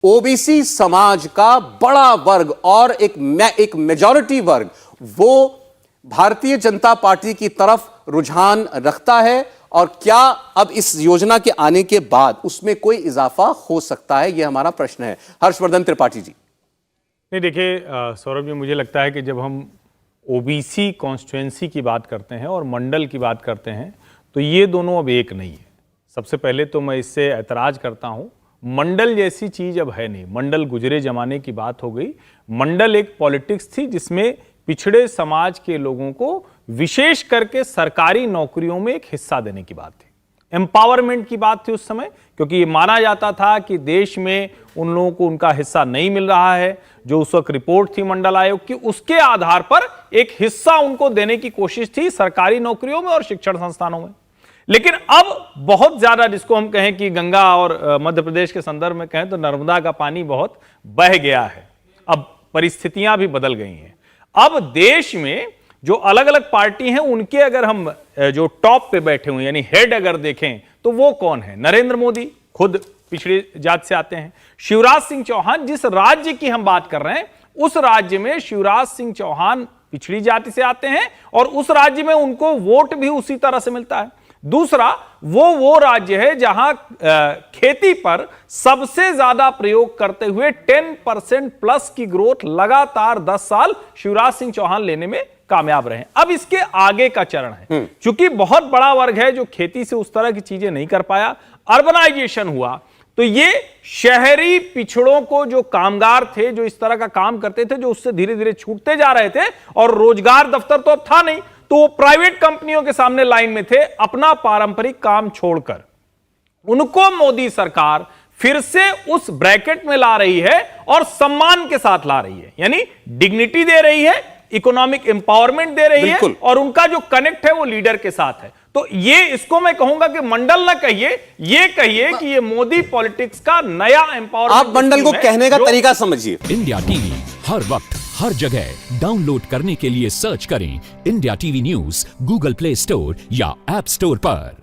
OBC समाज का बड़ा वर्ग और एक मेजॉरिटी वर्ग वो भारतीय जनता पार्टी की तरफ रुझान रखता है। और क्या अब इस योजना के आने के बाद उसमें कोई इजाफा हो सकता है, यह हमारा प्रश्न है। हर्षवर्धन त्रिपाठी जी। नहीं, देखिए सौरभ जी, मुझे लगता है कि जब हम ओबीसी कॉन्स्टिट्यूएंसी की बात करते हैं और मंडल की बात करते हैं तो ये दोनों अब एक नहीं है। सबसे पहले तो मैं इससे ऐतराज करता हूं, मंडल जैसी चीज अब है नहीं। मंडल गुजरे जमाने की बात हो गई। मंडल एक पॉलिटिक्स थी जिसमें पिछड़े समाज के लोगों को विशेष करके सरकारी नौकरियों में एक हिस्सा देने की बात थी। एम्पावरमेंट की बात थी उस समय, क्योंकि ये माना जाता था कि देश में उन लोगों को उनका हिस्सा नहीं मिल रहा है। जो उस वक्त रिपोर्ट थी मंडल आयोग की, उसके आधार पर एक हिस्सा उनको देने की कोशिश थी सरकारी नौकरियों में और शिक्षण संस्थानों में। लेकिन अब बहुत ज्यादा, जिसको हम कहें कि गंगा और मध्य प्रदेश के संदर्भ में कहें तो नर्मदा का पानी बहुत बह गया है। अब परिस्थितियां भी बदल गई हैं। अब देश में जो अलग अलग पार्टी हैं उनके अगर हम जो टॉप पे बैठे हुए यानी हेड अगर देखें तो वो कौन है? नरेंद्र मोदी खुद पिछड़ी जात से आते हैं। शिवराज सिंह चौहान, जिस राज्य की हम बात कर रहे हैं उस राज्य में शिवराज सिंह चौहान पिछड़ी जाति से आते हैं और उस राज्य में उनको वोट भी उसी तरह से मिलता है। दूसरा, वो राज्य है जहां खेती पर सबसे ज्यादा प्रयोग करते हुए 10% प्लस की ग्रोथ लगातार 10 साल शिवराज सिंह चौहान लेने में कामयाब रहे। अब इसके आगे का चरण है, क्योंकि बहुत बड़ा वर्ग है जो खेती से उस तरह की चीजें नहीं कर पाया, अर्बनाइजेशन हुआ, तो ये शहरी पिछड़ों को, जो कामगार थे जो इस तरह का काम करते थे, जो उससे धीरे धीरे छूटते जा रहे थे और रोजगार दफ्तर तो अब था नहीं, तो वो प्राइवेट कंपनियों के सामने लाइन में थे अपना पारंपरिक काम छोड़कर। उनको मोदी सरकार फिर से उस ब्रैकेट में ला रही है और सम्मान के साथ ला रही है, यानी डिग्निटी दे रही है, इकोनॉमिक एम्पावरमेंट दे रही है और उनका जो कनेक्ट है वो लीडर के साथ है। तो ये, इसको मैं कहूंगा कि मंडल ना कहिए, ये कहिए कि ये मोदी पॉलिटिक्स का नया एम्पावरमेंट। आप मंडल को कहने का तरीका समझिए। इंडिया टीवी हर वक्त हर जगह डाउनलोड करने के लिए सर्च करें India TV news Google play store या ऐप स्टोर पर।